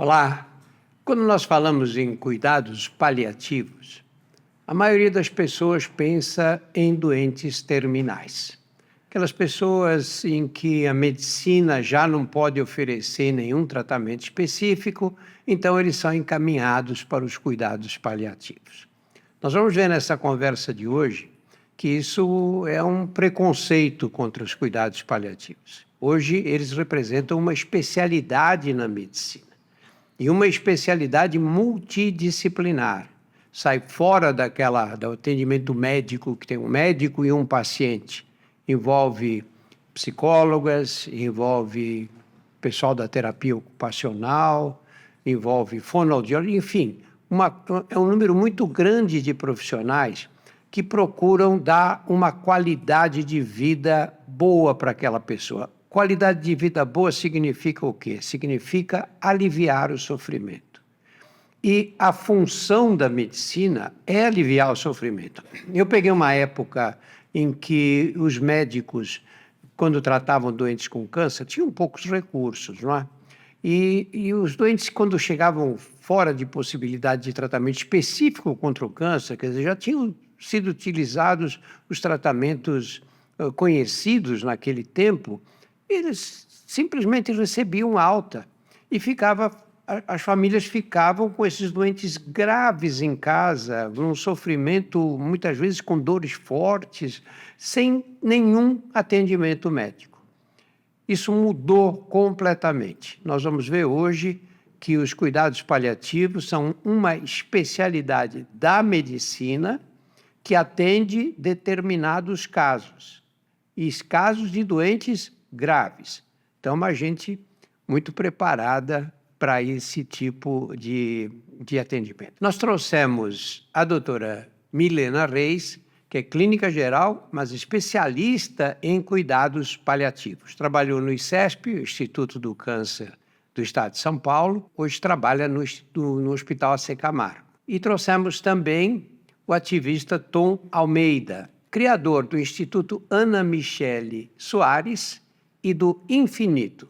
Olá! Quando nós falamos em cuidados paliativos, a maioria das pessoas pensa em doentes terminais. Aquelas pessoas em que a medicina já não pode oferecer nenhum tratamento específico, então eles são encaminhados para os cuidados paliativos. Nós vamos ver nessa conversa de hoje que isso é um preconceito contra os cuidados paliativos. Hoje eles representam uma especialidade na medicina. E uma especialidade multidisciplinar. Sai fora do atendimento médico, que tem um médico e um paciente. Envolve psicólogas, envolve pessoal da terapia ocupacional, envolve fonoaudiólogo, enfim, é um número muito grande de profissionais que procuram dar uma qualidade de vida boa para aquela pessoa. Qualidade de vida boa significa o quê? Significa aliviar o sofrimento. E a função da medicina é aliviar o sofrimento. Eu peguei uma época em que os médicos, quando tratavam doentes com câncer, tinham poucos recursos, não é? E os doentes, quando chegavam fora de possibilidade de tratamento específico contra o câncer, quer dizer, já tinham sido utilizados os tratamentos conhecidos naquele tempo, eles simplesmente recebiam alta e as famílias ficavam com esses doentes graves em casa, num sofrimento, muitas vezes com dores fortes, sem nenhum atendimento médico. Isso mudou completamente. Nós vamos ver hoje que os cuidados paliativos são uma especialidade da medicina que atende determinados casos, e casos de doentes graves. Então, uma gente muito preparada para esse tipo de atendimento. Nós trouxemos a doutora Milena Reis, que é clínica geral, mas especialista em cuidados paliativos. Trabalhou no ICESP, Instituto do Câncer do Estado de São Paulo, hoje trabalha no Hospital AC Camargo. E trouxemos também o ativista Tom Almeida, criador do Instituto Ana Michele Soares e do Infinito.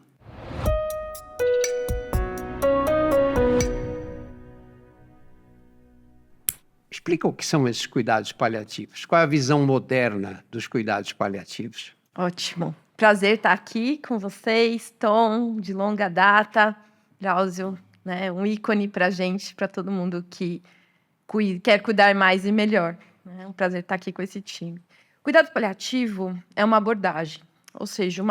Explica o que são esses cuidados paliativos. Qual é a visão moderna dos cuidados paliativos? Ótimo. Prazer estar aqui com vocês, Tom, de longa data, Drauzio, né, um ícone para a gente, para todo mundo que quer cuidar mais e melhor. É um prazer estar aqui com esse time. Cuidado paliativo é uma abordagem, ou seja,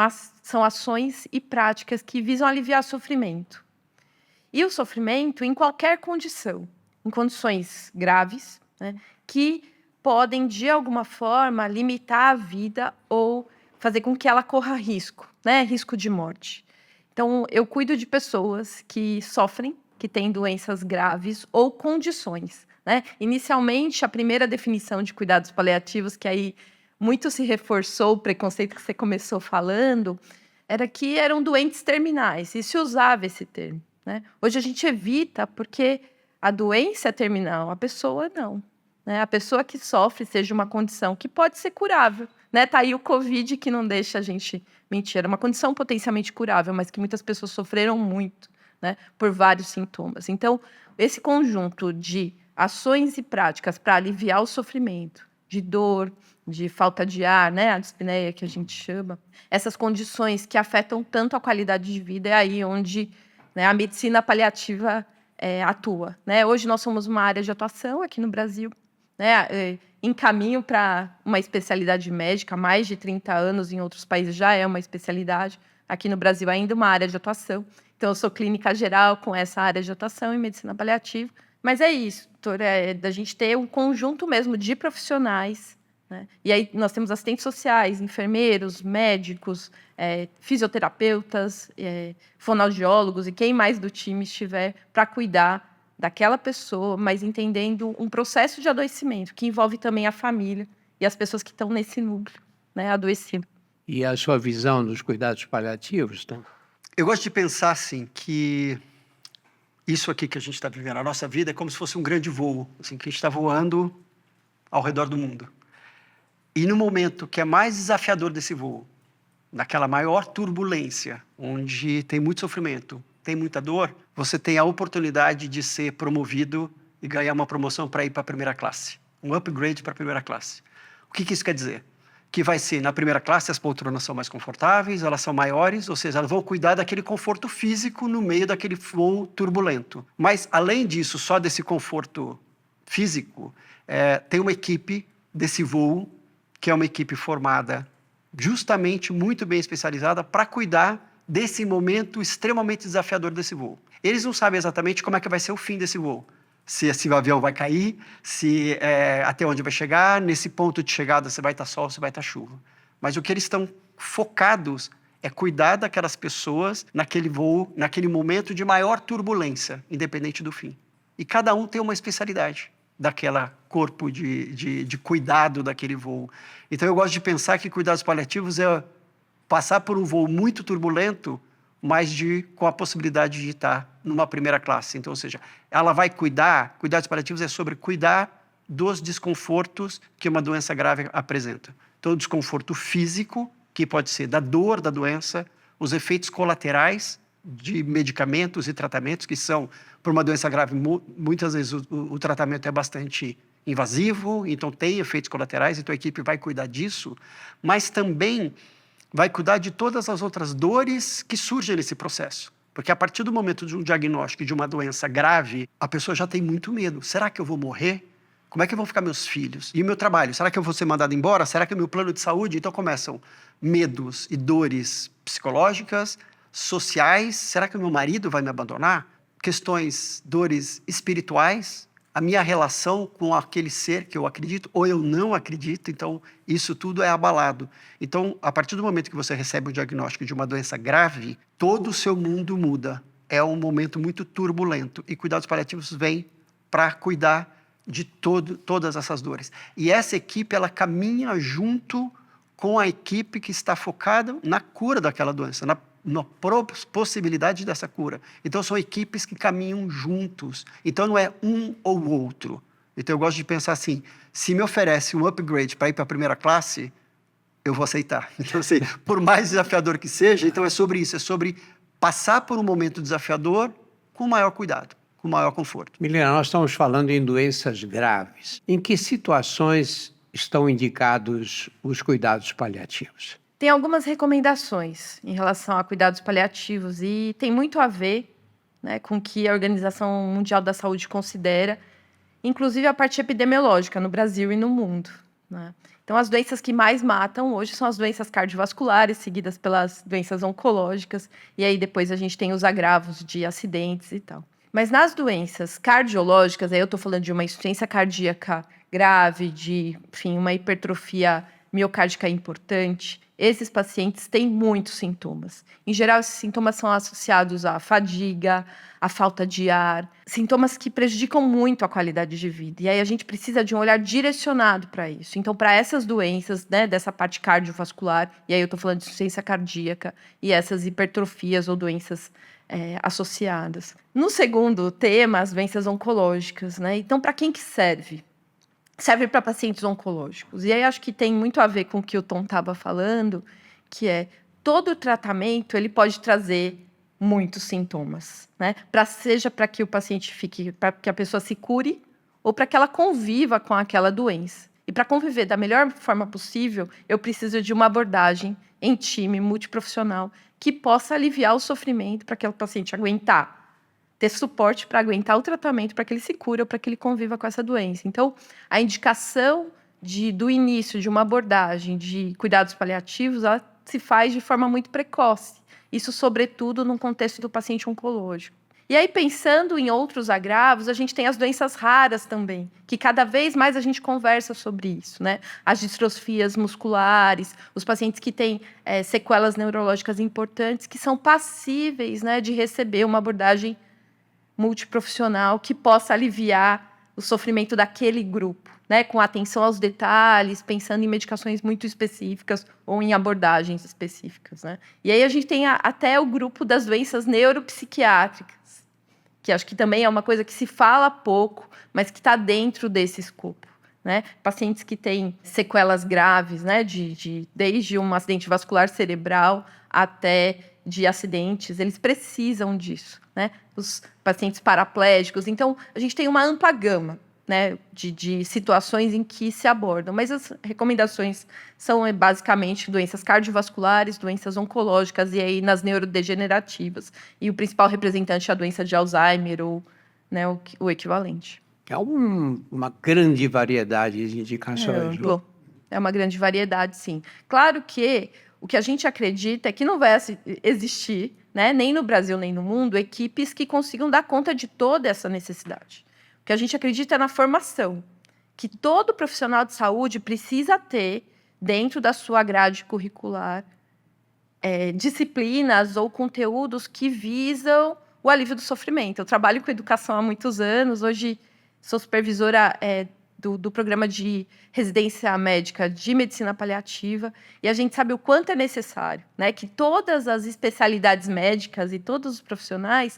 são ações e práticas que visam aliviar o sofrimento. E o sofrimento em qualquer condição, em condições graves, né, que podem, de alguma forma, limitar a vida ou fazer com que ela corra risco, né, risco de morte. Então, eu cuido de pessoas que sofrem, que têm doenças graves ou condições, né? Inicialmente, a primeira definição de cuidados paliativos, que aí muito se reforçou o preconceito que você começou falando, era que eram doentes terminais, e se usava esse termo, né? Hoje a gente evita porque a doença é terminal, a pessoa não, né? A pessoa que sofre seja uma condição que pode ser curável, né? Tá aí o Covid que não deixa a gente mentir, era uma condição potencialmente curável, mas que muitas pessoas sofreram muito, né? Por vários sintomas. Então, esse conjunto de ações e práticas para aliviar o sofrimento, de dor, de falta de ar, né, a dispneia que a gente chama, essas condições que afetam tanto a qualidade de vida, é aí onde, né, a medicina paliativa atua, né? Hoje nós somos uma área de atuação aqui no Brasil, né, em caminho para uma especialidade médica, há mais de 30 anos, em outros países já é uma especialidade, aqui no Brasil ainda uma área de atuação. Então, eu sou clínica geral com essa área de atuação em medicina paliativa. Mas é isso, doutora, da gente ter um conjunto mesmo de profissionais, né? E aí nós temos assistentes sociais, enfermeiros, médicos, fisioterapeutas, fonoaudiólogos e quem mais do time estiver para cuidar daquela pessoa, mas entendendo um processo de adoecimento que envolve também a família e as pessoas que estão nesse núcleo, né, adoecido. E a sua visão dos cuidados paliativos, Tom? Eu gosto de pensar assim, que isso aqui que a gente está vivendo, a nossa vida, é como se fosse um grande voo, assim, que a gente está voando ao redor do mundo. E no momento que é mais desafiador desse voo, naquela maior turbulência, onde tem muito sofrimento, tem muita dor, você tem a oportunidade de ser promovido e ganhar uma promoção para ir para a primeira classe. Um upgrade para a primeira classe. O que isso quer dizer? Que vai ser, na primeira classe, as poltronas são mais confortáveis, elas são maiores, ou seja, elas vão cuidar daquele conforto físico no meio daquele voo turbulento. Mas, além disso, só desse conforto físico, tem uma equipe desse voo, que é uma equipe formada justamente muito bem especializada para cuidar desse momento extremamente desafiador desse voo. Eles não sabem exatamente como é que vai ser o fim desse voo. Se esse avião vai cair, até onde vai chegar, nesse ponto de chegada se vai estar sol, se vai estar chuva. Mas o que eles estão focados é cuidar daquelas pessoas naquele voo, naquele momento de maior turbulência, independente do fim. E cada um tem uma especialidade daquele corpo de cuidado daquele voo. Então eu gosto de pensar que cuidados paliativos é passar por um voo muito turbulento, mas com a possibilidade de estar numa primeira classe. Então, ou seja, ela vai cuidados paliativos é sobre cuidar dos desconfortos que uma doença grave apresenta. Então, o desconforto físico, que pode ser da dor da doença, os efeitos colaterais de medicamentos e tratamentos, que são, por uma doença grave, muitas vezes o tratamento é bastante invasivo, então tem efeitos colaterais, então a equipe vai cuidar disso, mas também vai cuidar de todas as outras dores que surgem nesse processo. Porque a partir do momento de um diagnóstico de uma doença grave, a pessoa já tem muito medo. Será que eu vou morrer? Como é que vão ficar meus filhos? E o meu trabalho? Será que eu vou ser mandado embora? Será que o meu plano de saúde? Então começam medos e dores psicológicas, sociais. Será que o meu marido vai me abandonar? Questões, dores espirituais. A minha relação com aquele ser que eu acredito ou eu não acredito, então isso tudo é abalado. Então, a partir do momento que você recebe o diagnóstico de uma doença grave, todo o seu mundo muda. É um momento muito turbulento e cuidados paliativos vêm para cuidar de todas essas dores. E essa equipe, ela caminha junto com a equipe que está focada na cura daquela doença, na possibilidade dessa cura. Então, são equipes que caminham juntos. Então, não é um ou outro. Então, eu gosto de pensar assim, se me oferece um upgrade para ir para a primeira classe, eu vou aceitar. Então, assim, por mais desafiador que seja, então é sobre isso, é sobre passar por um momento desafiador com maior cuidado, com maior conforto. Milena, nós estamos falando em doenças graves. Em que situações estão indicados os cuidados paliativos? Tem algumas recomendações em relação a cuidados paliativos e tem muito a ver, né, com o que a Organização Mundial da Saúde considera, inclusive a parte epidemiológica no Brasil e no mundo, né? Então, as doenças que mais matam hoje são as doenças cardiovasculares, seguidas pelas doenças oncológicas, e aí depois a gente tem os agravos de acidentes e tal. Mas nas doenças cardiológicas, aí eu estou falando de uma insuficiência cardíaca grave, de, enfim, uma hipertrofia miocárdica importante, esses pacientes têm muitos sintomas. Em geral, esses sintomas são associados à fadiga, à falta de ar, sintomas que prejudicam muito a qualidade de vida. E aí a gente precisa de um olhar direcionado para isso. Então, para essas doenças, né, dessa parte cardiovascular, e aí eu estou falando de insuficiência cardíaca e essas hipertrofias ou doenças associadas. No segundo tema, as doenças oncológicas, né? Então, para quem que serve? Serve para pacientes oncológicos. E aí acho que tem muito a ver com o que o Tom estava falando, que é todo tratamento ele pode trazer muitos sintomas, né? Seja para que o paciente para que a pessoa se cure ou para que ela conviva com aquela doença. E para conviver da melhor forma possível, eu preciso de uma abordagem em time, multiprofissional, que possa aliviar o sofrimento para aquele paciente aguentar, ter suporte para aguentar o tratamento, para que ele se cure ou para que ele conviva com essa doença. Então, a indicação do início de uma abordagem de cuidados paliativos, ela se faz de forma muito precoce. Isso, sobretudo, no contexto do paciente oncológico. E aí, pensando em outros agravos, a gente tem as doenças raras também, que cada vez mais a gente conversa sobre isso, né? As distrofias musculares, os pacientes que têm sequelas neurológicas importantes, que são passíveis, né, de receber uma abordagem multiprofissional que possa aliviar o sofrimento daquele grupo, né, com atenção aos detalhes, pensando em medicações muito específicas ou em abordagens específicas, né? E aí a gente tem até o grupo das doenças neuropsiquiátricas, que acho que também é uma coisa que se fala pouco, mas que está dentro desse escopo, né? Pacientes que têm sequelas graves, né, desde um acidente vascular cerebral até de acidentes, eles precisam disso, né? Os pacientes paraplégicos. Então, a gente tem uma ampla gama, né, de situações em que se abordam, mas as recomendações são basicamente doenças cardiovasculares, doenças oncológicas e aí nas neurodegenerativas. E o principal representante é a doença de Alzheimer ou, né, o equivalente. É uma grande variedade de indicações. É uma grande variedade, sim. Claro que o que a gente acredita é que não vai existir, né, nem no Brasil nem no mundo, equipes que consigam dar conta de toda essa necessidade. O que a gente acredita é na formação, que todo profissional de saúde precisa ter, dentro da sua grade curricular, disciplinas ou conteúdos que visam o alívio do sofrimento. Eu trabalho com educação há muitos anos, hoje sou supervisora do programa de residência médica de medicina paliativa, e a gente sabe o quanto é necessário, né, que todas as especialidades médicas e todos os profissionais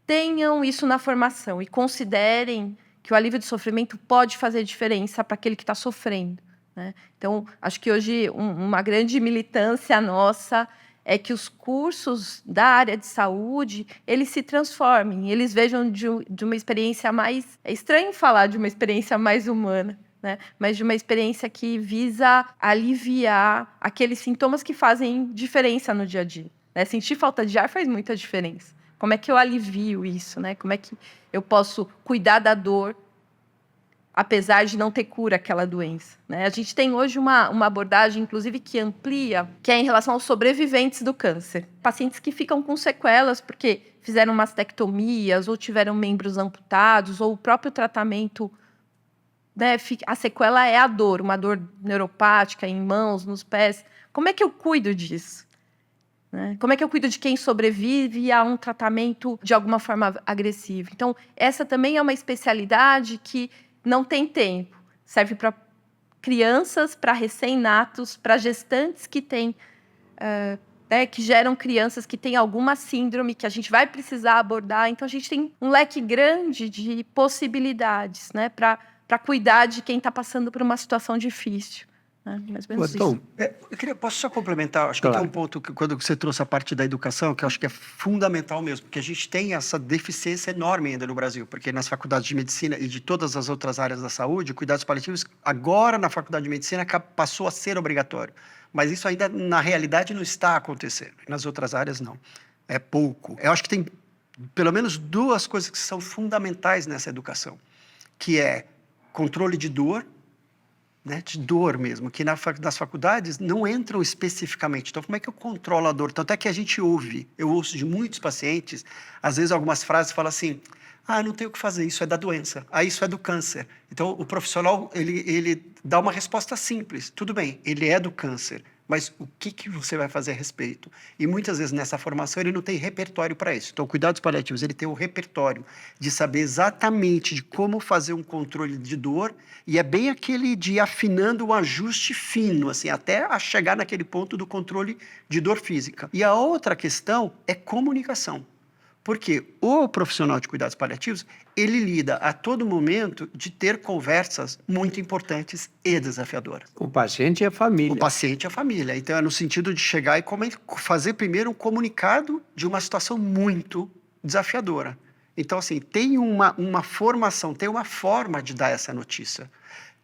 tenham isso na formação e considerem que o alívio do sofrimento pode fazer diferença para aquele que está sofrendo, né? Então, acho que hoje uma grande militância nossa é que os cursos da área de saúde, eles se transformem, eles vejam de uma experiência mais... É estranho falar de uma experiência mais humana, né? Mas de uma experiência que visa aliviar aqueles sintomas que fazem diferença no dia a dia, né? Sentir falta de ar faz muita diferença. Como é que eu alivio isso, né? Como é que eu posso cuidar da dor, apesar de não ter cura aquela doença, né? A gente tem hoje uma abordagem, inclusive, que amplia, que é em relação aos sobreviventes do câncer. Pacientes que ficam com sequelas porque fizeram mastectomias ou tiveram membros amputados, ou o próprio tratamento, né? A sequela é a dor, uma dor neuropática em mãos, nos pés. Como é que eu cuido disso? Como é que eu cuido de quem sobrevive a um tratamento de alguma forma agressivo? Então, essa também é uma especialidade que não tem tempo. Serve para crianças, para recém-natos, para gestantes que têm, que geram crianças que têm alguma síndrome que a gente vai precisar abordar. Então, a gente tem um leque grande de possibilidades, né, para cuidar de quem está passando por uma situação difícil. Mais ou menos isso. Posso só complementar? Acho que tem um ponto que, quando você trouxe a parte da educação, que eu acho que é fundamental mesmo, porque a gente tem essa deficiência enorme ainda no Brasil, porque nas faculdades de medicina e de todas as outras áreas da saúde, cuidados paliativos, agora na faculdade de medicina passou a ser obrigatório, mas isso ainda na realidade não está acontecendo, nas outras áreas não, é pouco. Eu acho que tem pelo menos duas coisas que são fundamentais nessa educação, que é controle de dor, né, de dor mesmo, que nas faculdades não entram especificamente. Então, como é que eu controlo a dor? Tanto é que eu ouço de muitos pacientes, às vezes algumas frases falam assim, não tenho o que fazer, isso é da doença, isso é do câncer. Então, o profissional, ele dá uma resposta simples, tudo bem, ele é do câncer, mas o que você vai fazer a respeito? E muitas vezes nessa formação ele não tem repertório para isso. Então, cuidados paliativos, ele tem o repertório de saber exatamente de como fazer um controle de dor, e é bem aquele de ir afinando o ajuste fino, assim, até a chegar naquele ponto do controle de dor física. E a outra questão é comunicação. Porque o profissional de cuidados paliativos, ele lida a todo momento de ter conversas muito importantes e desafiadoras. O paciente e a família. O paciente e a família. Então, é no sentido de chegar e fazer primeiro um comunicado de uma situação muito desafiadora. Então, assim, tem uma formação, tem uma forma de dar essa notícia.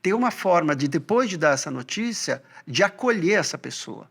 Tem uma forma de, depois de dar essa notícia, de acolher essa pessoa.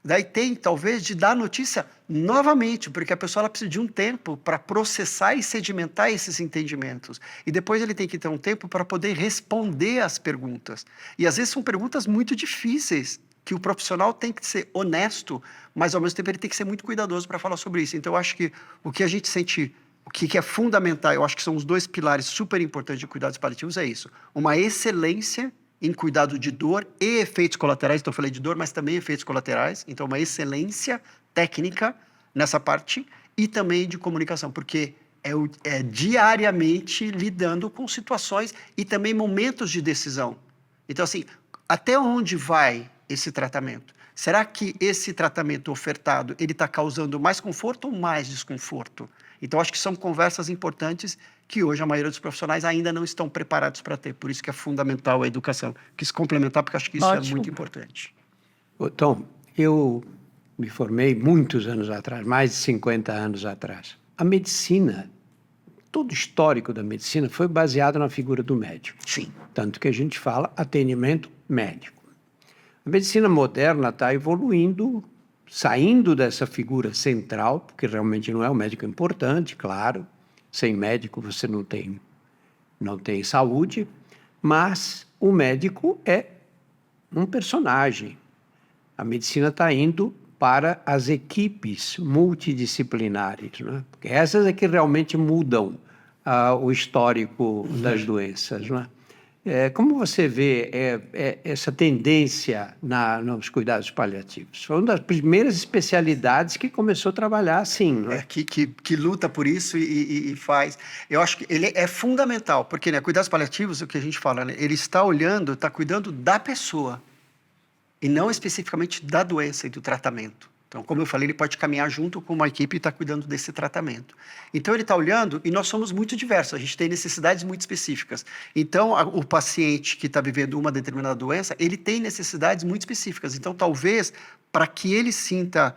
Daí tem, talvez, de dar a notícia novamente, porque a pessoa ela precisa de um tempo para processar e sedimentar esses entendimentos. E depois ele tem que ter um tempo para poder responder às perguntas. E às vezes são perguntas muito difíceis, que o profissional tem que ser honesto, mas ao mesmo tempo ele tem que ser muito cuidadoso para falar sobre isso. Então eu acho que o que a gente sente, o que é fundamental, eu acho que são os dois pilares super importantes de cuidados paliativos, é isso. Uma excelência em cuidado de dor e efeitos colaterais, então eu falei de dor, mas também efeitos colaterais, então uma excelência técnica nessa parte, e também de comunicação, porque é diariamente lidando com situações e também momentos de decisão. Então, assim, até onde vai esse tratamento? Será que esse tratamento ofertado, ele está causando mais conforto ou mais desconforto? Então, acho que são conversas importantes que hoje a maioria dos profissionais ainda não estão preparados para ter. Por isso que é fundamental a educação. Quis complementar, porque acho que isso é muito importante. Tom, eu me formei muitos anos atrás, mais de 50 anos atrás. A medicina, todo o histórico da medicina foi baseado na figura do médico. Sim. Tanto que a gente fala atendimento médico. A medicina moderna está evoluindo, saindo dessa figura central, porque realmente não é um médico importante, claro. Sem médico você não tem saúde, mas o médico é um personagem. A medicina está indo para as equipes multidisciplinares, né? Porque essas é que realmente mudam o histórico das doenças, né? Como você vê essa tendência nos cuidados paliativos? Foi uma das primeiras especialidades que começou a trabalhar assim, né? Que luta por isso e faz. Eu acho que ele é fundamental, porque, né, cuidados paliativos, o que a gente fala, né, ele está olhando, está cuidando da pessoa, e não especificamente da doença e do tratamento. Então, como eu falei, ele pode caminhar junto com uma equipe e estar cuidando desse tratamento. Então, ele está olhando, e nós somos muito diversos, a gente tem necessidades muito específicas. Então, o paciente que está vivendo uma determinada doença, ele tem necessidades muito específicas. Então, talvez, para que ele sinta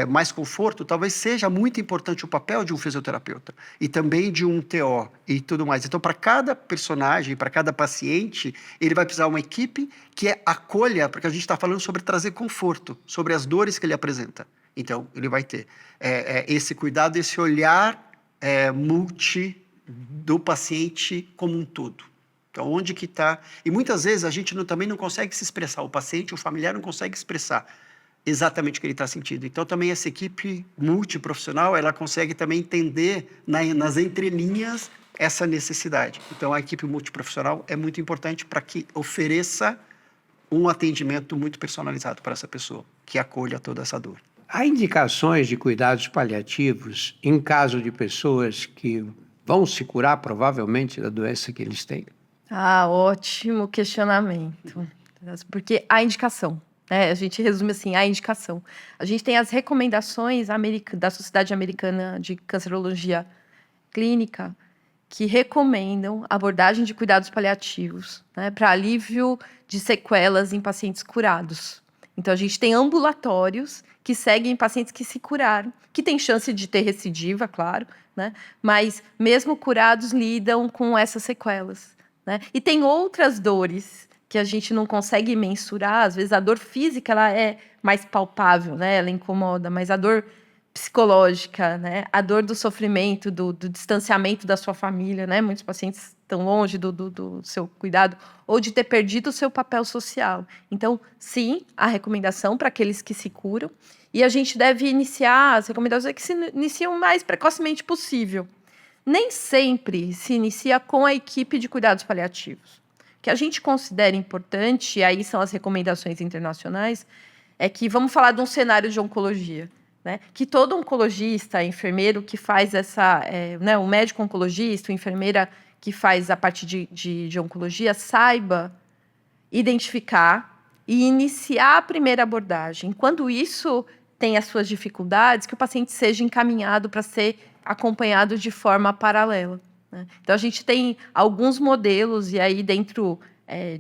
mais conforto, talvez seja muito importante o papel de um fisioterapeuta e também de um TO e tudo mais. Então, para cada personagem, para cada paciente, ele vai precisar de uma equipe que acolha, porque a gente está falando sobre trazer conforto, sobre as dores que ele apresenta. Então, ele vai ter esse cuidado, esse olhar multi do paciente como um todo. Então, onde que está... E muitas vezes a gente também não consegue se expressar, o paciente, o familiar não consegue expressar exatamente o que ele está sentindo. Então, também essa equipe multiprofissional, ela consegue também entender nas entrelinhas essa necessidade. Então, a equipe multiprofissional é muito importante para que ofereça um atendimento muito personalizado para essa pessoa, que acolha toda essa dor. Há indicações de cuidados paliativos em caso de pessoas que vão se curar provavelmente da doença que eles têm? Ótimo questionamento. Porque a indicação, né? A gente resume assim, a indicação. A gente tem as recomendações da Sociedade Americana de Cancerologia Clínica que recomendam abordagem de cuidados paliativos, né, para alívio de sequelas em pacientes curados. Então, a gente tem ambulatórios que seguem pacientes que se curaram, que têm chance de ter recidiva, claro, né, mas mesmo curados lidam com essas sequelas, né? E tem outras dores que a gente não consegue mensurar. Às vezes a dor física ela é mais palpável, né? Ela incomoda, mas a dor psicológica, né? A dor do sofrimento, do distanciamento da sua família, né? Muitos pacientes estão longe do seu cuidado, ou de ter perdido o seu papel social. Então, sim, a recomendação para aqueles que se curam, e a gente deve iniciar, as recomendações que se iniciam o mais precocemente possível. Nem sempre se inicia com a equipe de cuidados paliativos. O que a gente considera importante, e aí são as recomendações internacionais, é que, vamos falar de um cenário de oncologia, né? Que todo oncologista, enfermeiro que faz né, o médico oncologista, a enfermeira que faz a parte de oncologia, saiba identificar e iniciar a primeira abordagem. Quando isso tem as suas dificuldades, que o paciente seja encaminhado para ser acompanhado de forma paralela, né? Então, a gente tem alguns modelos, e aí dentro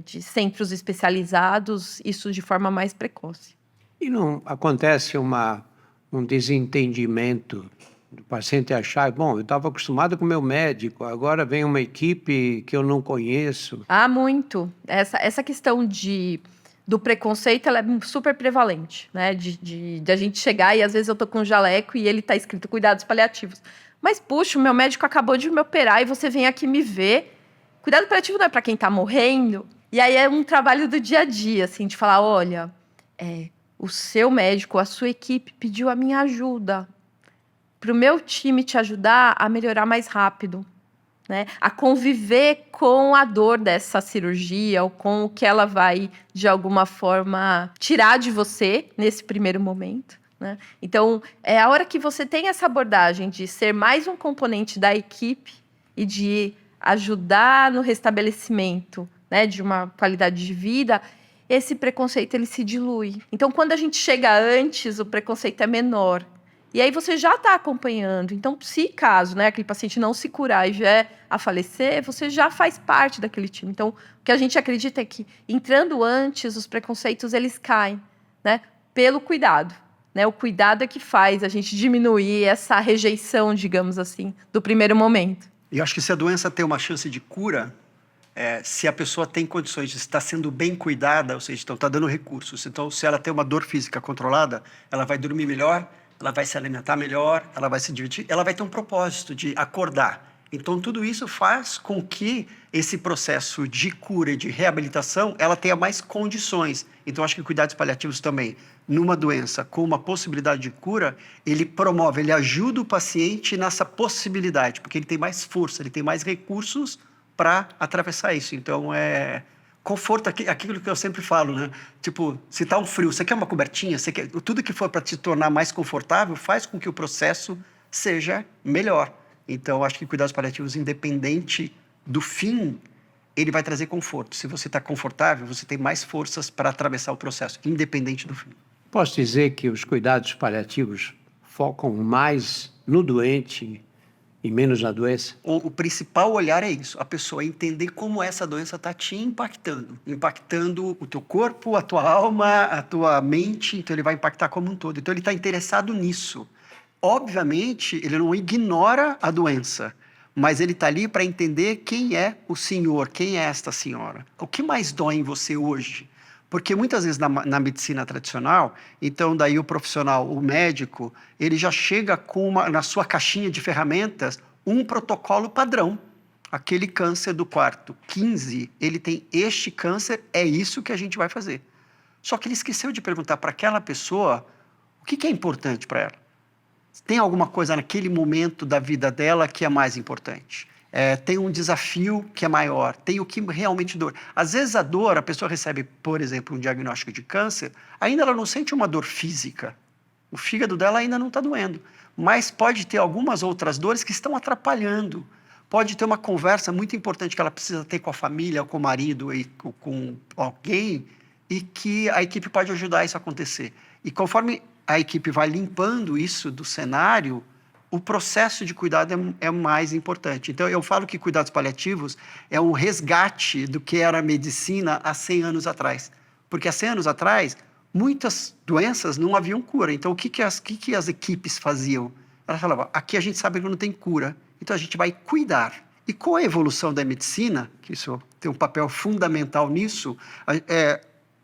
de centros especializados, isso de forma mais precoce. E não acontece um desentendimento do paciente achar, bom, eu estava acostumado com o meu médico, agora vem uma equipe que eu não conheço? Muito. Essa questão do preconceito, ela é super prevalente, né? De a gente chegar e às vezes eu tô com um jaleco e ele tá escrito cuidados paliativos. Mas, puxa, o meu médico acabou de me operar e você vem aqui me ver. Cuidado paliativo não é para quem tá morrendo. E aí é um trabalho do dia a dia, assim, de falar, olha, o seu médico, a sua equipe pediu a minha ajuda para o meu time te ajudar a melhorar mais rápido, né? A conviver com a dor dessa cirurgia ou com o que ela vai, de alguma forma, tirar de você nesse primeiro momento, né? Então, a hora que você tem essa abordagem de ser mais um componente da equipe e de ajudar no restabelecimento, né, de uma qualidade de vida, esse preconceito ele se dilui. Então, quando a gente chega antes, o preconceito é menor. E aí você já está acompanhando. Então, se caso, né, aquele paciente não se curar e vier a falecer, você já faz parte daquele time. Então, o que a gente acredita é que, entrando antes, os preconceitos eles caem, né, pelo cuidado. né? O cuidado é que faz a gente diminuir essa rejeição, digamos assim, do primeiro momento. E eu acho que se a doença tem uma chance de cura, se a pessoa tem condições de estar sendo bem cuidada, ou seja, então está dando recursos. Então, se ela tem uma dor física controlada, ela vai dormir melhor, ela vai se alimentar melhor, ela vai se divertir, ela vai ter um propósito de acordar. Então, tudo isso faz com que esse processo de cura e de reabilitação, ela tenha mais condições. Então, acho que cuidados paliativos também, numa doença com uma possibilidade de cura, ele promove, ele ajuda o paciente nessa possibilidade, porque ele tem mais força, ele tem mais recursos para atravessar isso. Então, conforto, aquilo que eu sempre falo, né? Tipo, se tá um frio, você quer uma cobertinha? Tudo que for para te tornar mais confortável faz com que o processo seja melhor. Então, acho que cuidados paliativos, independente do fim, ele vai trazer conforto. Se você está confortável, você tem mais forças para atravessar o processo, independente do fim. Posso dizer que os cuidados paliativos focam mais no doente e menos na doença? O principal olhar é isso, a pessoa entender como essa doença está te impactando o teu corpo, a tua alma, a tua mente, então ele vai impactar como um todo. Então ele está interessado nisso. Obviamente, ele não ignora a doença, mas ele está ali para entender quem é o senhor, quem é esta senhora. O que mais dói em você hoje? Porque muitas vezes na medicina tradicional, então daí o profissional, o médico, ele já chega com na sua caixinha de ferramentas um protocolo padrão. Aquele câncer do quarto 15, ele tem este câncer, é isso que a gente vai fazer. Só que ele esqueceu de perguntar para aquela pessoa o que é importante para ela. Tem alguma coisa naquele momento da vida dela que é mais importante? Tem um desafio que é maior, tem o que realmente dor. Às vezes a dor, a pessoa recebe, por exemplo, um diagnóstico de câncer, ainda ela não sente uma dor física. O fígado dela ainda não está doendo. Mas pode ter algumas outras dores que estão atrapalhando. Pode ter uma conversa muito importante que ela precisa ter com a família, com o marido, e com alguém, e que a equipe pode ajudar isso a acontecer. E conforme a equipe vai limpando isso do cenário, o processo de cuidado é mais importante. Então, eu falo que cuidados paliativos é um resgate do que era a medicina há 100 anos atrás. Porque há 100 anos atrás, muitas doenças não haviam cura. Então, o que as equipes faziam? Elas falavam, aqui a gente sabe que não tem cura, então a gente vai cuidar. E com a evolução da medicina, que isso tem um papel fundamental nisso,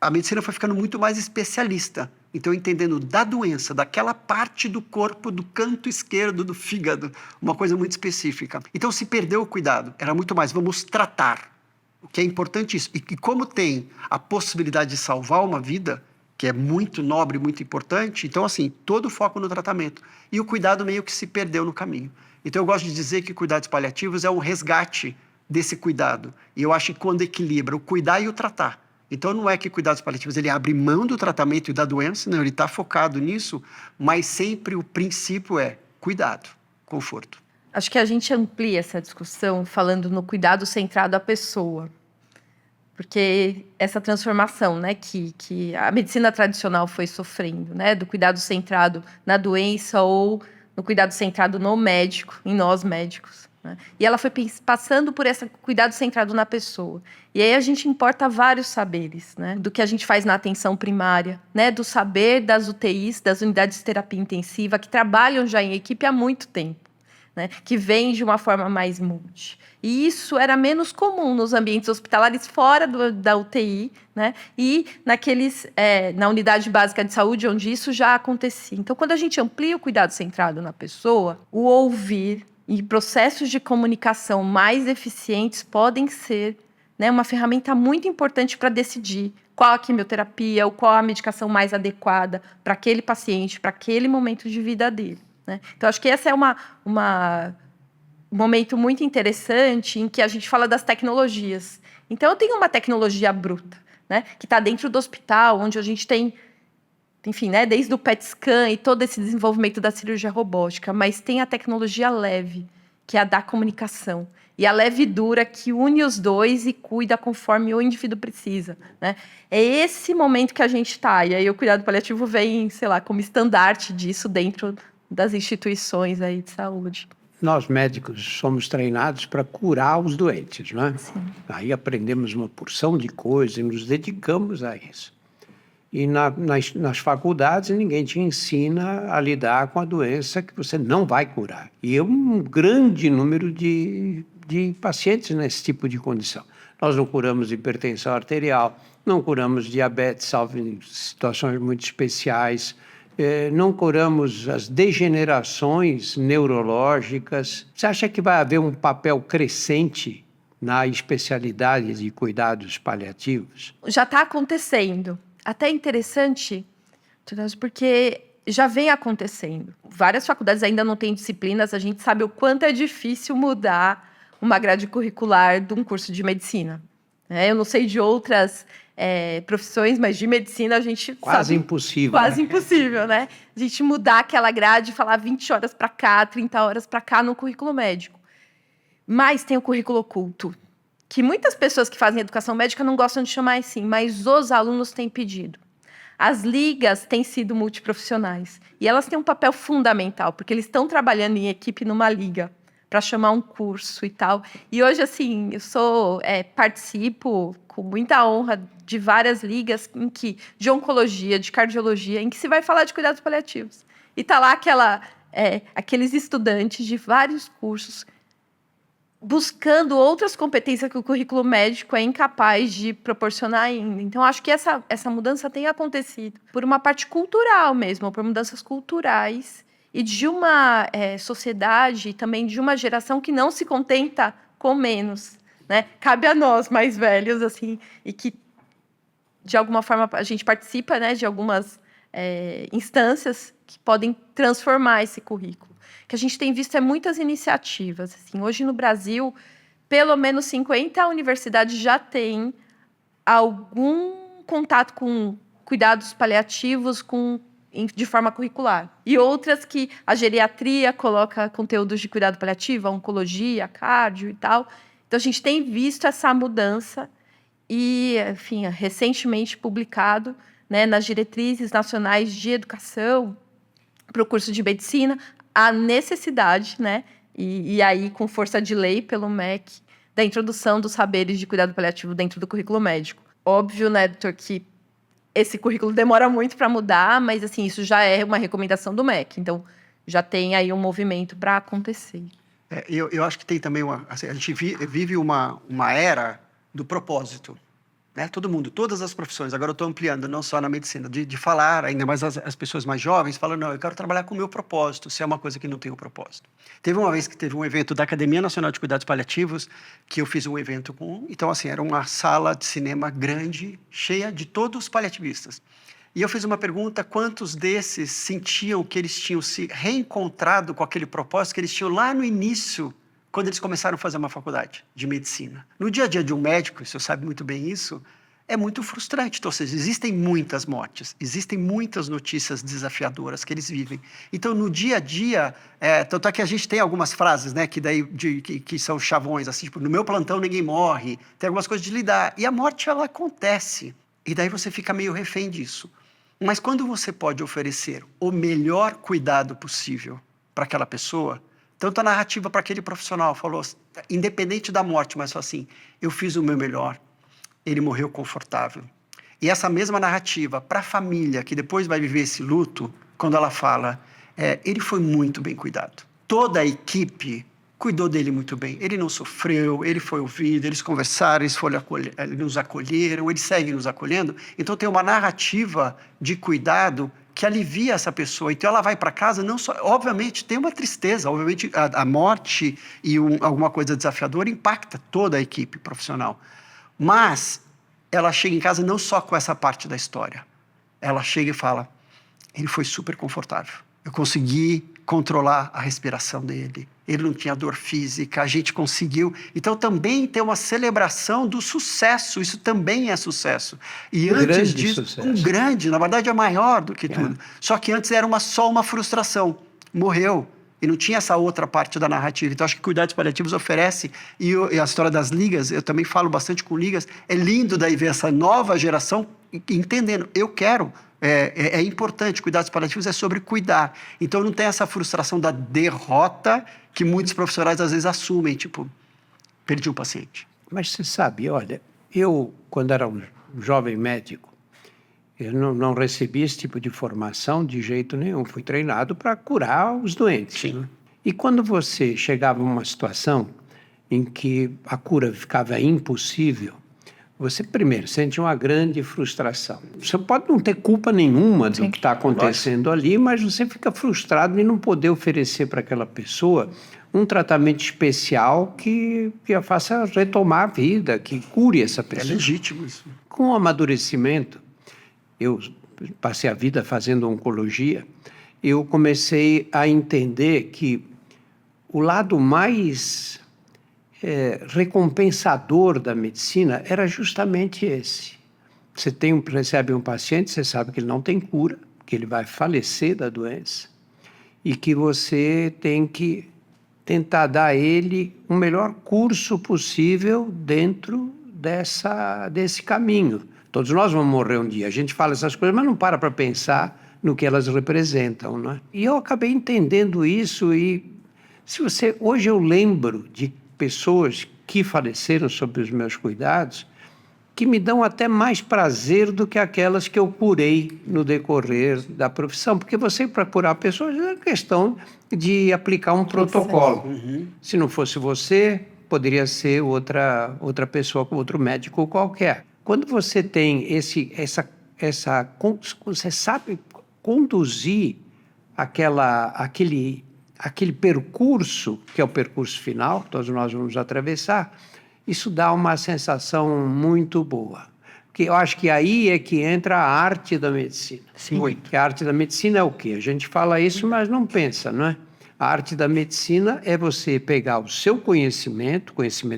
a medicina foi ficando muito mais especialista. Então, entendendo da doença, daquela parte do corpo, do canto esquerdo do fígado, uma coisa muito específica. Então, se perdeu o cuidado, era muito mais, vamos tratar. O que é importante isso. E como tem a possibilidade de salvar uma vida, que é muito nobre, muito importante, então, assim, todo o foco no tratamento. E o cuidado meio que se perdeu no caminho. Então, eu gosto de dizer que cuidados paliativos é um resgate desse cuidado. E eu acho que quando equilibra o cuidar e o tratar. Então, não é que cuidados paliativos ele abre mão do tratamento e da doença, não, ele está focado nisso, mas sempre o princípio é cuidado, conforto. Acho que a gente amplia essa discussão falando no cuidado centrado à pessoa. Porque essa transformação, né, que a medicina tradicional foi sofrendo, né, do cuidado centrado na doença ou no cuidado centrado no médico, em nós médicos. E ela foi passando por esse cuidado centrado na pessoa. E aí a gente importa vários saberes, né? Do que a gente faz na atenção primária, né? Do saber das UTIs, das unidades de terapia intensiva, que trabalham já em equipe há muito tempo, né? Que vêm de uma forma mais multi. E isso era menos comum nos ambientes hospitalares fora da UTI, né? E na unidade básica de saúde, onde isso já acontecia. Então, quando a gente amplia o cuidado centrado na pessoa, o ouvir e processos de comunicação mais eficientes podem ser, né, uma ferramenta muito importante para decidir qual a quimioterapia ou qual a medicação mais adequada para aquele paciente, para aquele momento de vida dele, né? Então, acho que esse é um momento muito interessante em que a gente fala das tecnologias. Então, eu tenho uma tecnologia bruta, né, que está dentro do hospital, onde a gente tem, enfim, né, desde o PET scan e todo esse desenvolvimento da cirurgia robótica, mas tem a tecnologia leve, que é a da comunicação. E a leve dura, que une os dois e cuida conforme o indivíduo precisa, né? É esse momento que a gente está. E aí o cuidado paliativo vem, sei lá, como estandarte disso dentro das instituições aí de saúde. Nós médicos somos treinados para curar os doentes, não é? Sim. Aí aprendemos uma porção de coisas e nos dedicamos a isso. E nas faculdades ninguém te ensina a lidar com a doença que você não vai curar. E é um grande número de pacientes nesse tipo de condição. Nós não curamos hipertensão arterial, não curamos diabetes, salvo em situações muito especiais, não curamos as degenerações neurológicas. Você acha que vai haver um papel crescente na especialidade de cuidados paliativos? Já está acontecendo. Até interessante, porque já vem acontecendo. Várias faculdades ainda não têm disciplinas, a gente sabe o quanto é difícil mudar uma grade curricular de um curso de medicina. Eu não sei de outras profissões, mas de medicina a gente quase sabe, impossível. Quase impossível, né? A gente mudar aquela grade, falar 20 horas para cá, 30 horas para cá no currículo médico. Mas tem o currículo oculto, que muitas pessoas que fazem educação médica não gostam de chamar assim, mas os alunos têm pedido. As ligas têm sido multiprofissionais e elas têm um papel fundamental, porque eles estão trabalhando em equipe numa liga para chamar um curso e tal. E hoje, assim, eu participo com muita honra de várias ligas de oncologia, de cardiologia, em que se vai falar de cuidados paliativos. E está lá aqueles estudantes de vários cursos buscando outras competências que o currículo médico é incapaz de proporcionar ainda. Então, acho que essa mudança tem acontecido por uma parte cultural mesmo, por mudanças culturais e de uma sociedade e também de uma geração que não se contenta com menos, né? Cabe a nós, mais velhos, assim, e que, de alguma forma, a gente participa, né, de algumas instâncias que podem transformar esse currículo. Que a gente tem visto muitas iniciativas. Assim, hoje no Brasil, pelo menos 50 universidades já têm algum contato com cuidados paliativos de forma curricular. E outras que a geriatria coloca conteúdos de cuidado paliativo, a oncologia, cardio e tal. Então, a gente tem visto essa mudança e, enfim, recentemente publicado, né, nas diretrizes nacionais de educação para o curso de medicina, a necessidade, né, e aí com força de lei pelo MEC, da introdução dos saberes de cuidado paliativo dentro do currículo médico. Óbvio, né, doutor, que esse currículo demora muito para mudar, mas assim, isso já é uma recomendação do MEC, então já tem aí um movimento para acontecer. Eu acho que tem também a gente vive uma era do propósito. Né? Todo mundo, todas as profissões, agora eu estou ampliando, não só na medicina, de falar, ainda mais as pessoas mais jovens, falam, não, eu quero trabalhar com o meu propósito, se é uma coisa que não tem o propósito. Teve uma vez que teve um evento da Academia Nacional de Cuidados Paliativos, que eu fiz um evento com, então assim, era uma sala de cinema grande, cheia de todos os paliativistas. E eu fiz uma pergunta, quantos desses sentiam que eles tinham se reencontrado com aquele propósito que eles tinham lá no início, quando eles começaram a fazer uma faculdade de medicina. No dia a dia de um médico, o senhor sabe muito bem isso, é muito frustrante. Então, ou seja, existem muitas mortes, existem muitas notícias desafiadoras que eles vivem. Então, no dia a dia, tanto é que a gente tem algumas frases, né, que são chavões, assim, tipo, no meu plantão ninguém morre, tem algumas coisas de lidar. E a morte, ela acontece. E daí você fica meio refém disso. Mas quando você pode oferecer o melhor cuidado possível para aquela pessoa, tanto a narrativa para aquele profissional falou, independente da morte, mas falou assim, eu fiz o meu melhor, ele morreu confortável. E essa mesma narrativa para a família, que depois vai viver esse luto, quando ela fala, ele foi muito bem cuidado. Toda a equipe cuidou dele muito bem. Ele não sofreu, ele foi ouvido, eles conversaram, eles nos acolheram, eles seguem nos acolhendo. Então tem uma narrativa de cuidado que alivia essa pessoa. Então ela vai para casa, não só, obviamente tem uma tristeza, obviamente a morte e alguma coisa desafiadora impacta toda a equipe profissional. Mas ela chega em casa não só com essa parte da história. Ela chega e fala, ele foi super confortável. Eu consegui controlar a respiração dele. Ele não tinha dor física, a gente conseguiu. Então também tem uma celebração do sucesso, isso também é sucesso. E antes disso, sucesso. um grande, na verdade é maior do que tudo. Só que antes era só uma frustração. Morreu. E não tinha essa outra parte da narrativa. Então, acho que Cuidados Paliativos oferece, e a história das ligas, eu também falo bastante com ligas, é lindo daí ver essa nova geração entendendo, eu quero, é importante, Cuidados Paliativos é sobre cuidar. Então, não tem essa frustração da derrota que muitos profissionais às vezes assumem, tipo, perdi um paciente. Mas você sabe, olha, eu, quando era um jovem médico, Eu não recebi esse tipo de formação de jeito nenhum. Fui treinado para curar os doentes. Sim. Né? E quando você chegava a uma situação em que a cura ficava impossível, você primeiro sente uma grande frustração. Você pode não ter culpa nenhuma do que está acontecendo ali, mas você fica frustrado de não poder oferecer para aquela pessoa um tratamento especial que a faça retomar a vida, que cure essa É pessoa. legítimo isso. Com o amadurecimento, eu passei a vida fazendo oncologia, eu comecei a entender que o lado mais recompensador da medicina era justamente esse. Você recebe um paciente, você sabe que ele não tem cura, que ele vai falecer da doença, e que você tem que tentar dar a ele o melhor curso possível dentro desse caminho. Todos nós vamos morrer um dia. A gente fala essas coisas, mas não para pensar no que elas representam, não é? E eu acabei entendendo isso e hoje eu lembro de pessoas que faleceram sob os meus cuidados que me dão até mais prazer do que aquelas que eu curei no decorrer da profissão, porque você, para curar pessoas, é questão de aplicar um protocolo. Uhum. Se não fosse você, poderia ser outra pessoa, outro médico qualquer. Quando você tem você sabe conduzir aquele percurso, que é o percurso final, que todos nós vamos atravessar, isso dá uma sensação muito boa. Porque eu acho que aí é que entra a arte da medicina. Sim. Que a arte da medicina é o quê? A gente fala isso, mas não pensa, não é? A arte da medicina é você pegar o seu conhecimento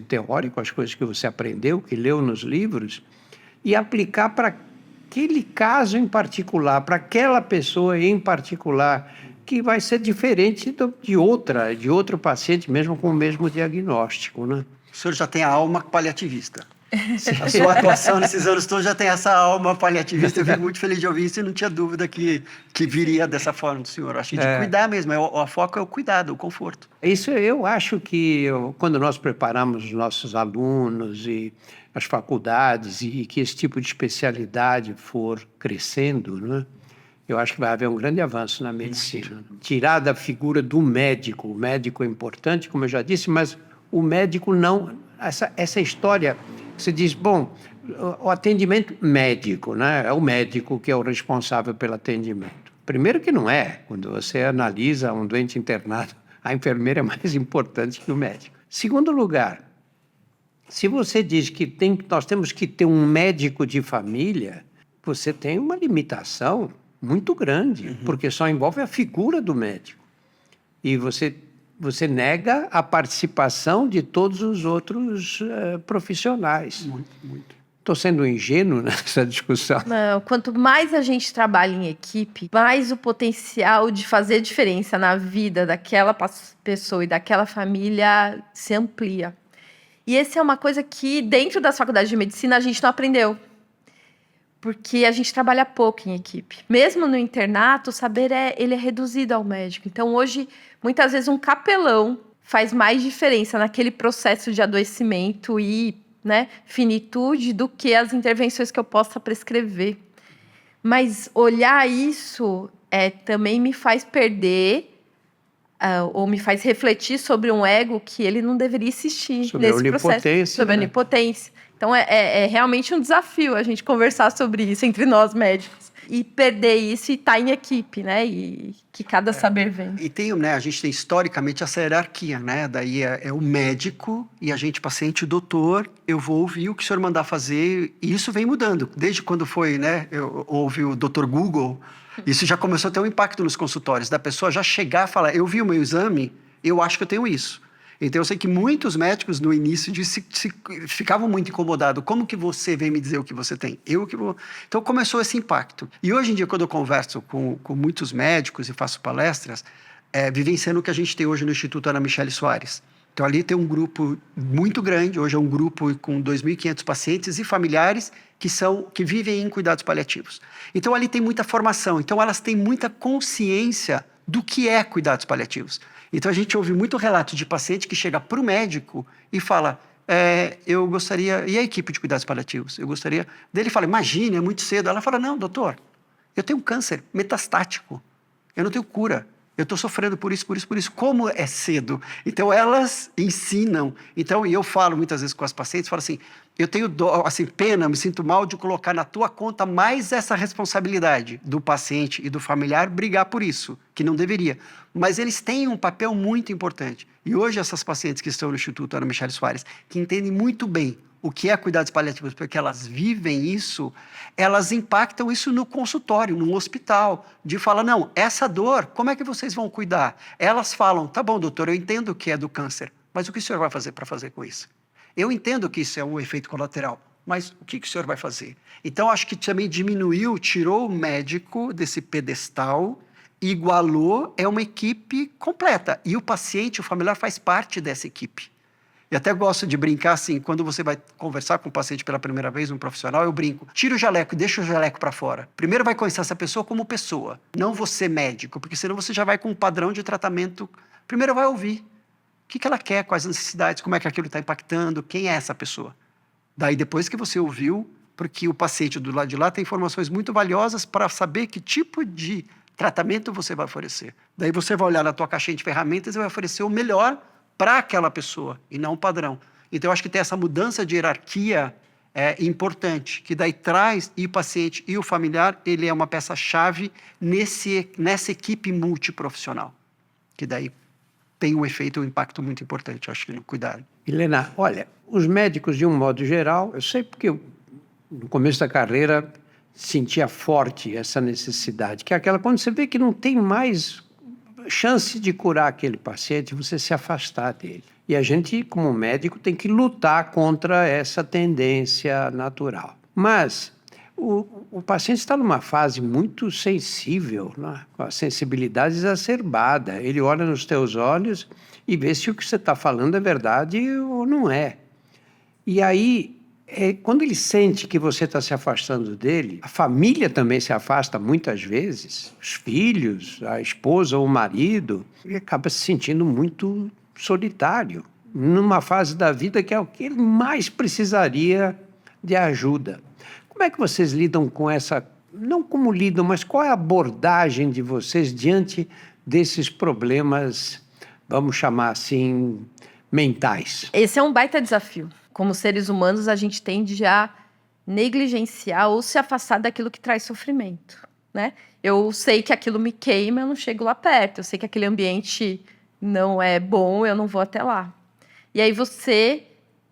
teórico, as coisas que você aprendeu, que leu nos livros, e aplicar para aquele caso em particular, para aquela pessoa em particular, que vai ser diferente de outro paciente, mesmo com o mesmo diagnóstico, né? O senhor já tem a alma paliativista. A sua atuação nesses anos todos já tem essa alma paliativista. Eu fico muito feliz de ouvir isso e não tinha dúvida que viria dessa forma do senhor. Acho que de cuidar mesmo, o foco é o cuidado, o conforto. Isso eu acho que quando nós preparamos os nossos alunos e as faculdades e que esse tipo de especialidade for crescendo, né? Eu acho que vai haver um grande avanço na medicina. Tirar da figura do médico. O médico é importante, como eu já disse, mas o médico não... Essa história, você diz, bom, o atendimento médico, né? É o médico que é o responsável pelo atendimento. Primeiro que não é. Quando você analisa um doente internado, a enfermeira é mais importante que o médico. Segundo lugar, se você diz que nós temos que ter um médico de família, você tem uma limitação muito grande, porque só envolve a figura do médico. E você nega a participação de todos os outros profissionais. Muito, muito. Estou sendo ingênuo nessa discussão. Não, quanto mais a gente trabalha em equipe, mais o potencial de fazer diferença na vida daquela pessoa e daquela família se amplia. E essa é uma coisa que, dentro das faculdades de medicina, a gente não aprendeu. Porque a gente trabalha pouco em equipe. Mesmo no internato, o saber ele é reduzido ao médico. Então, hoje, muitas vezes, um capelão faz mais diferença naquele processo de adoecimento e, né, finitude do que as intervenções que eu possa prescrever. Mas olhar isso também me faz perder ou me faz refletir sobre um ego que ele não deveria existir sobre nesse processo. Sobre a onipotência. Então, é realmente um desafio a gente conversar sobre isso entre nós médicos. E perder isso e estar em equipe, né? E que cada saber vem. E tem, né, a gente tem historicamente essa hierarquia, né? Daí é o médico e a gente, paciente, o doutor, eu vou ouvir o que o senhor mandar fazer. E isso vem mudando. Desde quando foi, né? Houve o Dr. Google, isso já começou a ter um impacto nos consultórios, da pessoa já chegar e falar, eu vi o meu exame, eu acho que eu tenho isso. Então, eu sei que muitos médicos, no início, ficavam muito incomodados. Como que você vem me dizer o que você tem? Eu que vou... Então, começou esse impacto. E hoje em dia, quando eu converso com muitos médicos e faço palestras, vivenciando o que a gente tem hoje no Instituto Ana Michele Soares. Então, ali tem um grupo muito grande, hoje é um grupo com 2.500 pacientes e familiares que vivem em cuidados paliativos. Então, ali tem muita formação. Então, elas têm muita consciência do que é cuidados paliativos. Então, a gente ouve muito relato de paciente que chega para o médico e fala, eu gostaria... E a equipe de cuidados paliativos? Eu gostaria... Dele fala, imagine, é muito cedo. Ela fala, não, doutor, eu tenho um câncer metastático. Eu não tenho cura. Eu estou sofrendo por isso, por isso, por isso. Como é cedo? Então, elas ensinam. Então, e eu falo muitas vezes com as pacientes, falo assim, eu tenho dó, assim, pena, me sinto mal de colocar na tua conta mais essa responsabilidade do paciente e do familiar brigar por isso, que não deveria. Mas eles têm um papel muito importante. E hoje, essas pacientes que estão no Instituto Ana Michele Soares, que entendem muito bem o que é cuidados paliativos, porque elas vivem isso, elas impactam isso no consultório, no hospital, de falar, não, essa dor, como é que vocês vão cuidar? Elas falam, tá bom, doutor, eu entendo que é do câncer, mas o que o senhor vai fazer para fazer com isso? Eu entendo que isso é um efeito colateral, mas o que o senhor vai fazer? Então, acho que também diminuiu, tirou o médico desse pedestal, igualou, é uma equipe completa. E o paciente, o familiar, faz parte dessa equipe. E até gosto de brincar assim, quando você vai conversar com o paciente pela primeira vez, um profissional, eu brinco, tira o jaleco e deixa o jaleco para fora. Primeiro vai conhecer essa pessoa como pessoa, não você médico, porque senão você já vai com um padrão de tratamento. Primeiro vai ouvir o que ela quer, quais as necessidades, como é que aquilo está impactando, quem é essa pessoa. Daí depois que você ouviu, porque o paciente do lado de lá tem informações muito valiosas para saber que tipo de tratamento você vai oferecer. Daí você vai olhar na tua caixinha de ferramentas e vai oferecer o melhor para aquela pessoa, e não um padrão. Então, eu acho que ter essa mudança de hierarquia é importante, que daí traz e o paciente e o familiar, ele é uma peça-chave nessa equipe multiprofissional, que daí tem um efeito, um impacto muito importante, eu acho que no cuidado. Helena, olha, os médicos, de um modo geral, eu sei porque eu, no começo da carreira, sentia forte essa necessidade, que é aquela, quando você vê que não tem mais chance de curar aquele paciente, você se afastar dele. E a gente, como médico, tem que lutar contra essa tendência natural. Mas o paciente está numa fase muito sensível, né? Com a sensibilidade exacerbada. Ele olha nos teus olhos e vê se o que você está falando é verdade ou não é. E aí, quando ele sente que você está se afastando dele, a família também se afasta muitas vezes, os filhos, a esposa ou o marido, ele acaba se sentindo muito solitário, numa fase da vida que é o que ele mais precisaria de ajuda. Como é que vocês lidam com essa, não como lidam, mas qual é a abordagem de vocês diante desses problemas, vamos chamar assim, mentais? Esse é um baita desafio. Como seres humanos, a gente tende a negligenciar ou se afastar daquilo que traz sofrimento, né? Eu sei que aquilo me queima, eu não chego lá perto. Eu sei que aquele ambiente não é bom, eu não vou até lá. E aí você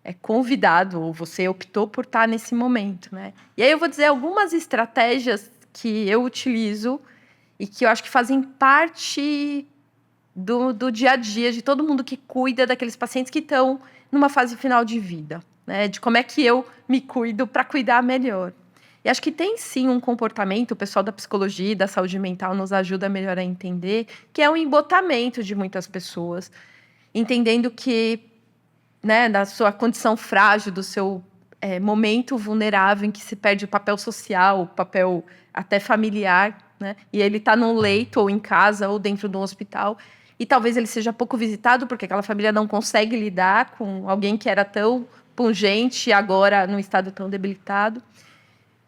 é convidado, ou você optou por estar nesse momento, né? E aí eu vou dizer algumas estratégias que eu utilizo e que eu acho que fazem parte do dia a dia de todo mundo que cuida daqueles pacientes que estão numa fase final de vida, né? De como é que eu me cuido para cuidar melhor. E acho que tem sim um comportamento, o pessoal da psicologia e da saúde mental nos ajuda melhor a entender, que é um embotamento de muitas pessoas, entendendo que, né, da sua condição frágil, do seu momento vulnerável em que se perde o papel social, o papel até familiar, né? E ele está num leito, ou em casa, ou dentro de um hospital, e talvez ele seja pouco visitado porque aquela família não consegue lidar com alguém que era tão pungente e agora num estado tão debilitado.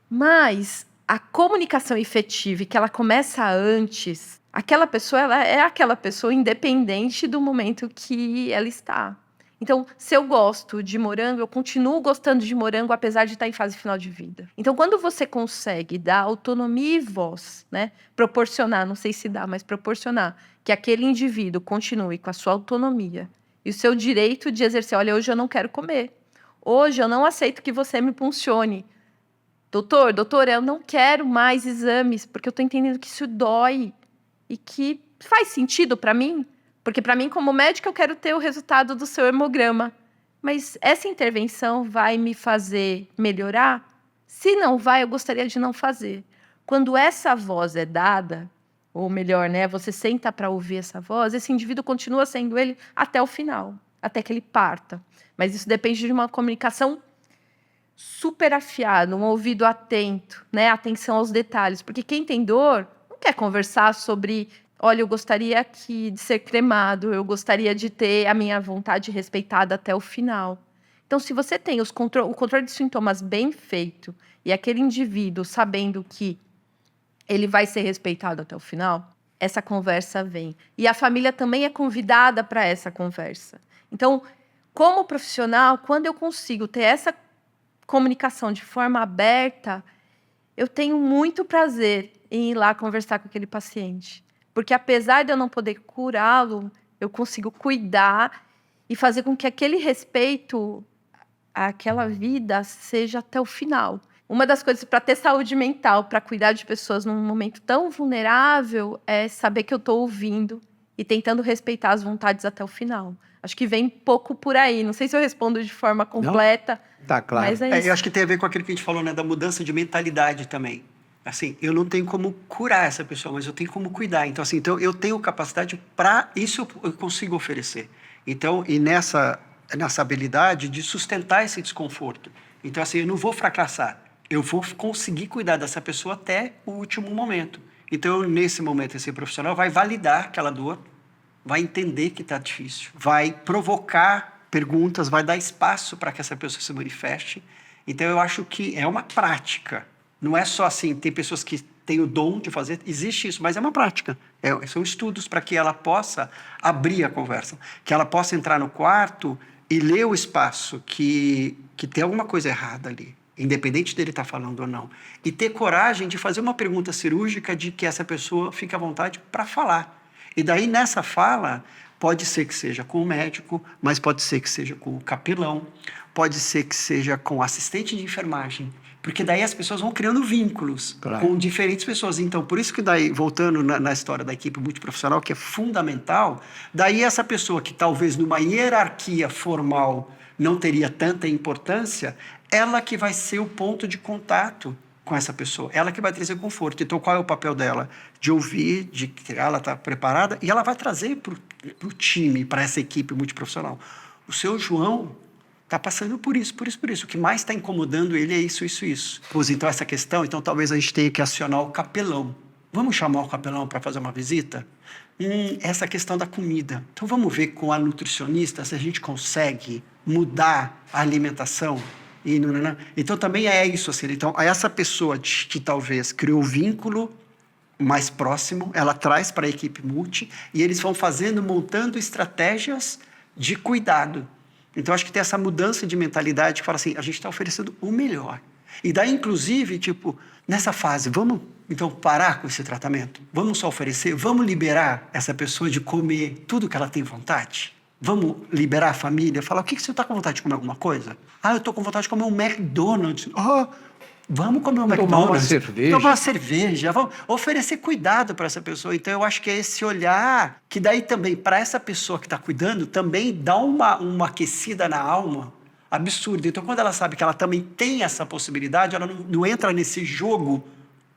Mas a comunicação efetiva, e que ela começa antes, aquela pessoa, ela é aquela pessoa independente do momento que ela está. Então, se eu gosto de morango, eu continuo gostando de morango, apesar de estar em fase final de vida. Então, quando você consegue dar autonomia e voz, né, proporcionar, não sei se dá, mas proporcionar que aquele indivíduo continue com a sua autonomia e o seu direito de exercer, olha, hoje eu não quero comer, hoje eu não aceito que você me puncione. Doutora, eu não quero mais exames, porque eu estou entendendo que isso dói e que faz sentido para mim. Porque para mim, como médica, eu quero ter o resultado do seu hemograma. Mas essa intervenção vai me fazer melhorar? Se não vai, eu gostaria de não fazer. Quando essa voz é dada, ou melhor, né, você senta para ouvir essa voz, esse indivíduo continua sendo ele até o final, até que ele parta. Mas isso depende de uma comunicação super afiada, um ouvido atento, né, atenção aos detalhes. Porque quem tem dor não quer conversar sobre... Olha, eu gostaria de ser cremado, eu gostaria de ter a minha vontade respeitada até o final. Então, se você tem o controle de sintomas bem feito e aquele indivíduo sabendo que ele vai ser respeitado até o final, essa conversa vem. E a família também é convidada para essa conversa. Então, como profissional, quando eu consigo ter essa comunicação de forma aberta, eu tenho muito prazer em ir lá conversar com aquele paciente. Porque apesar de eu não poder curá-lo, eu consigo cuidar e fazer com que aquele respeito àquela vida seja até o final. Uma das coisas para ter saúde mental, para cuidar de pessoas num momento tão vulnerável, é saber que eu estou ouvindo e tentando respeitar as vontades até o final. Acho que vem pouco por aí. Não sei se eu respondo de forma completa. Tá claro. Mas é isso. Eu acho que tem a ver com aquilo que a gente falou, né, da mudança de mentalidade também. Assim, eu não tenho como curar essa pessoa, mas eu tenho como cuidar. Então, assim, eu tenho capacidade para isso, eu consigo oferecer. Então, e nessa habilidade de sustentar esse desconforto. Então, assim, eu não vou fracassar. Eu vou conseguir cuidar dessa pessoa até o último momento. Então, nesse momento, esse profissional vai validar aquela dor, vai entender que está difícil, vai provocar perguntas, vai dar espaço para que essa pessoa se manifeste. Então, eu acho que é uma prática. Não é só assim, tem pessoas que têm o dom de fazer, existe isso, mas é uma prática. São estudos para que ela possa abrir a conversa, que ela possa entrar no quarto e ler o espaço que tem alguma coisa errada ali, independente dele estar falando ou não. E ter coragem de fazer uma pergunta cirúrgica de que essa pessoa fique à vontade para falar. E daí, nessa fala, pode ser que seja com o médico, mas pode ser que seja com o capelão, pode ser que seja com o assistente de enfermagem, porque daí as pessoas vão criando vínculos com diferentes pessoas. Então, por isso que daí, voltando na história da equipe multiprofissional, que é fundamental, daí essa pessoa que talvez numa hierarquia formal não teria tanta importância, ela que vai ser o ponto de contato com essa pessoa, ela que vai trazer conforto. Então, qual é o papel dela? De ouvir, de que ela está preparada, e ela vai trazer para o time, para essa equipe multiprofissional. O seu João está passando por isso. O que mais está incomodando ele é isso. Pois então, essa questão, então talvez a gente tenha que acionar o capelão. Vamos chamar o capelão para fazer uma visita? Essa questão da comida. Então, vamos ver com a nutricionista se a gente consegue mudar a alimentação. Então, também é isso. Assim. Então, essa pessoa que talvez criou o vínculo mais próximo, ela traz para a equipe multi e eles vão montando estratégias de cuidado. Então, acho que tem essa mudança de mentalidade que fala assim, a gente está oferecendo o melhor. E daí, inclusive, nessa fase, vamos, então, parar com esse tratamento? Vamos só oferecer? Vamos liberar essa pessoa de comer tudo que ela tem vontade? Vamos liberar a família? Falar, o que você está com vontade de comer alguma coisa? Eu estou com vontade de comer um McDonald's. Vamos comer um McDonald's. Tomar uma cerveja. Vamos oferecer cuidado para essa pessoa. Então, eu acho que é esse olhar que daí também, para essa pessoa que está cuidando, também dá uma aquecida na alma absurda. Então, quando ela sabe que ela também tem essa possibilidade, ela não entra nesse jogo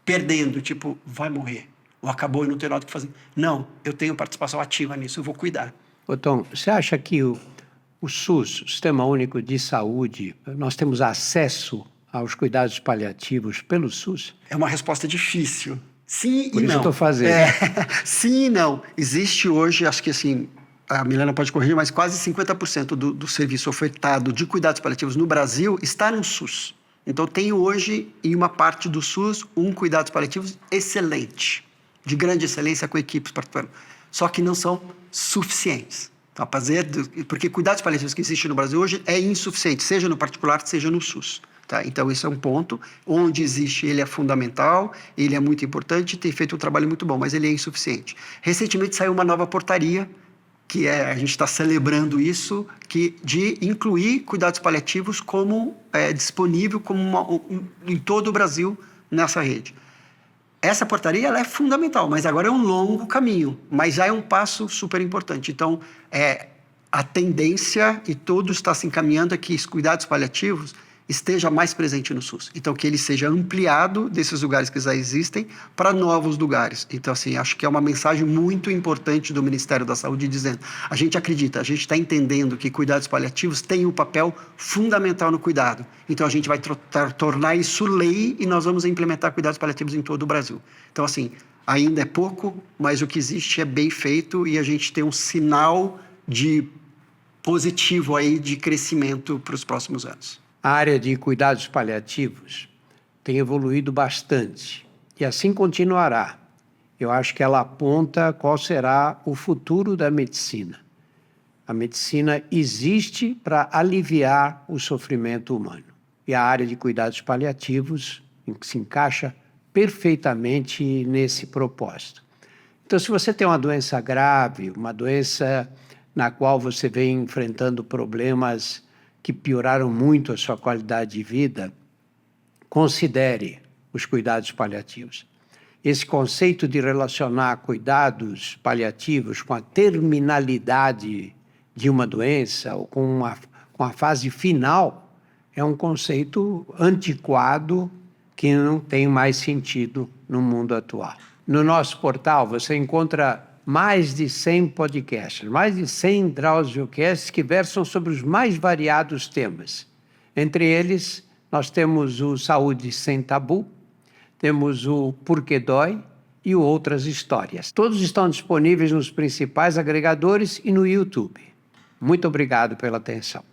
perdendo, vai morrer. Ou acabou e não tem nada o que fazer. Não, eu tenho participação ativa nisso, eu vou cuidar. Ô Tom, você acha que o SUS, o Sistema Único de Saúde, nós temos acesso aos cuidados paliativos pelo SUS? É uma resposta difícil. Sim e não. Por isso eu estou fazendo. Sim e não. Existe hoje, acho que assim, a Milena pode corrigir, mas quase 50% do serviço ofertado de cuidados paliativos no Brasil está no SUS. Então, tem hoje, em uma parte do SUS, cuidados paliativos excelente, de grande excelência com equipes participando. Só que não são suficientes. Então, porque cuidados paliativos que existem no Brasil hoje é insuficiente, seja no particular, seja no SUS. Tá? Então, esse é um ponto. Onde existe, ele é fundamental, ele é muito importante, tem feito um trabalho muito bom, mas ele é insuficiente. Recentemente saiu uma nova portaria, que a gente está celebrando isso, de incluir cuidados paliativos como disponível em todo o Brasil nessa rede. Essa portaria ela é fundamental, mas agora é um longo caminho, mas já é um passo super importante. Então, a tendência, e tudo está se encaminhando, é que os cuidados paliativos esteja mais presente no SUS. Então, que ele seja ampliado desses lugares que já existem para novos lugares. Então, assim, acho que é uma mensagem muito importante do Ministério da Saúde dizendo, a gente acredita, a gente está entendendo que cuidados paliativos têm um papel fundamental no cuidado. Então, a gente vai tornar isso lei e nós vamos implementar cuidados paliativos em todo o Brasil. Então, assim, ainda é pouco, mas o que existe é bem feito e a gente tem um sinal de positivo aí de crescimento para os próximos anos. A área de cuidados paliativos tem evoluído bastante e assim continuará. Eu acho que ela aponta qual será o futuro da medicina. A medicina existe para aliviar o sofrimento humano. E a área de cuidados paliativos se encaixa perfeitamente nesse propósito. Então, se você tem uma doença grave, uma doença na qual você vem enfrentando problemas que pioraram muito a sua qualidade de vida, considere os cuidados paliativos. Esse conceito de relacionar cuidados paliativos com a terminalidade de uma doença ou com a fase final é um conceito antiquado que não tem mais sentido no mundo atual. No nosso portal você encontra mais de 100 podcasts, mais de 100 DrauzioCasts que versam sobre os mais variados temas. Entre eles, nós temos o Saúde Sem Tabu, temos o Porquê Dói e Outras Histórias. Todos estão disponíveis nos principais agregadores e no YouTube. Muito obrigado pela atenção.